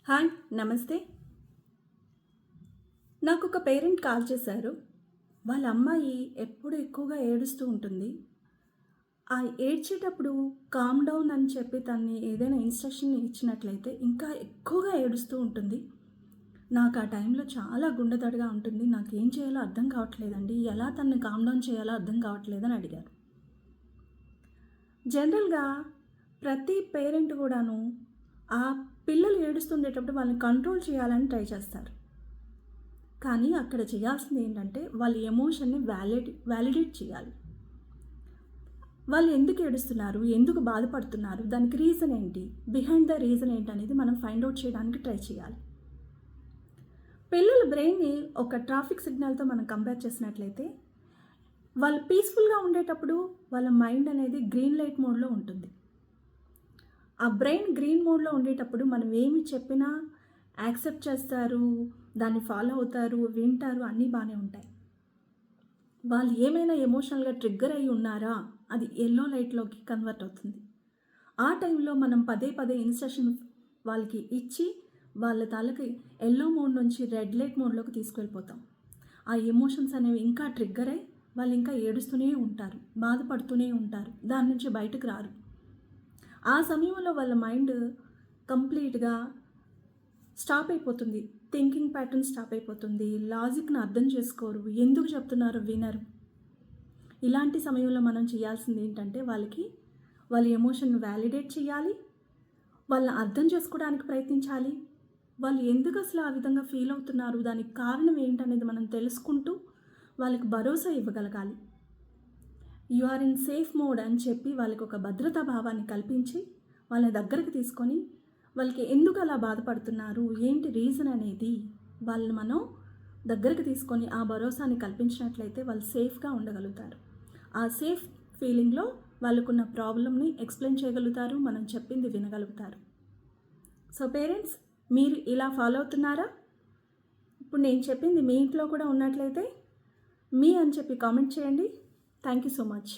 Hi, నమస్తే. నాకు ఒక పేరెంట్ కాల్ చేశారు. వాళ్ళ అమ్మాయి ఎప్పుడు ఎక్కువగా ఏడుస్తూ ఉంటుంది. ఆ ఏడ్చేటప్పుడు కామ్ డౌన్ అని చెప్పి తనని ఏదైనా ఇన్‌స్ట్రక్షన్ ఇచ్చినట్లయితే ఇంకా ఎక్కువగా ఏడుస్తూ ఉంటుంది. నాకు ఆ టైంలో చాలా గుండె దడగా ఉంటుంది. నాకేం చేయాలో అర్థం కావట్లేదండి. ఎలా తనని కామ్ డౌన్ చేయాలో అర్థం కావట్లేదని అడిగారు. జనరల్‌గా ప్రతి పేరెంట్ కూడాను ఆ పిల్లలు ఏడుస్తుండేటప్పుడు వాళ్ళని కంట్రోల్ చేయాలని ట్రై చేస్తారు. కానీ అక్కడ చేయాల్సింది ఏంటంటే వాళ్ళ ఎమోషన్‌ని వాలిడేట్ చేయాలి. వాళ్ళు ఎందుకు ఏడుస్తున్నారు? ఎందుకు బాధపడుతున్నారు? దానికి రీజన్ ఏంటి? బిహైండ్ ద రీజన్ ఏంటనేది మనం ఫైండ్ ఔట్ చేయడానికి ట్రై చేయాలి. పిల్లల బ్రెయిన్‌ని ఒక ట్రాఫిక్ సిగ్నల్‌తో మనం కంపేర్ చేసినట్లయితే, వాళ్ళు పీస్‌ఫుల్‌గా ఉండేటప్పుడు వాళ్ళ మైండ్ అనేది గ్రీన్ లైట్ మోడ్‌లో ఉంటుంది. ఆ బ్రెయిన్ గ్రీన్ మోడ్‌లో ఉండేటప్పుడు మనం ఏమి చెప్పినా యాక్సెప్ట్ చేస్తారు, దాన్ని ఫాలో అవుతారు, వింటారు, అన్నీ బానే ఉంటాయి. వాళ్ళు ఏమైనా ఎమోషనల్‌గా ట్రిగ్గర్ అయ్యి ఉన్నారా? అది యెల్లో లైట్‌లోకి కన్వర్ట్ అవుతుంది. ఆ టైంలో మనం పదే పదే ఇన్‌స్ట్రక్షన్ వాళ్ళకి ఇచ్చి, వాళ్ళ తాలూకు యెల్లో మోడ్ నుంచి రెడ్ లైట్ మోడ్‌లోకి తీసుకెళ్ళిపోతాం. ఆ ఎమోషన్స్ అనేవి ఇంకా ట్రిగ్గర్ అయ్యి, వాళ్ళు ఇంకా ఏడుస్తూనే ఉంటారు, బాధపడుతూనే ఉంటారు. దాని నుంచి బయటకు రారు. ఆ సమయంలో వాళ్ళ మైండ్ కంప్లీట్‌గా స్టాప్ అయిపోతుంది. థింకింగ్ ప్యాటర్న్ స్టాప్ అయిపోతుంది. లాజిక్‌ని అర్థం చేసుకోరు. ఎందుకు చెప్తున్నారో వినరు. ఇలాంటి సమయంలో మనం చేయాల్సింది ఏంటంటే వాళ్ళ ఎమోషన్‌ని వాలిడేట్ చేయాలి. వాళ్ళని అర్థం చేసుకోవడానికి ప్రయత్నించాలి. వాళ్ళు ఎందుకు అసలు ఆ విధంగా ఫీల్ అవుతున్నారు? దానికి కారణం ఏంటనేది మనం తెలుసుకుంటూ వాళ్ళకి భరోసా ఇవ్వగలగాలి. You are in safe mode అని చెప్పి వాళ్ళకి ఒక భద్రతా భావాన్ని కల్పించి వాళ్ళ దగ్గరికి తీసుకొని వాళ్ళకి ఎందుకు అలా బాధపడుతున్నారు, ఏంటి రీజన్ అనేది వాళ్ళని మనం దగ్గరికి తీసుకొని ఆ భరోసాని కల్పించినట్లయితే వాళ్ళు సేఫ్గా ఉండగలుగుతారు. ఆ సేఫ్ ఫీలింగ్లో వాళ్ళకున్న ప్రాబ్లమ్ని ఎక్స్ప్లెయిన్ చేయగలుగుతారు, మనం చెప్పింది వినగలుగుతారు. సో పేరెంట్స్, మీరు ఇలా ఫాలో అవుతున్నారా? ఇప్పుడు నేను చెప్పింది మీ ఇంట్లో కూడా ఉన్నట్లయితే మీ అని చెప్పి కామెంట్ చేయండి. Thank you so much.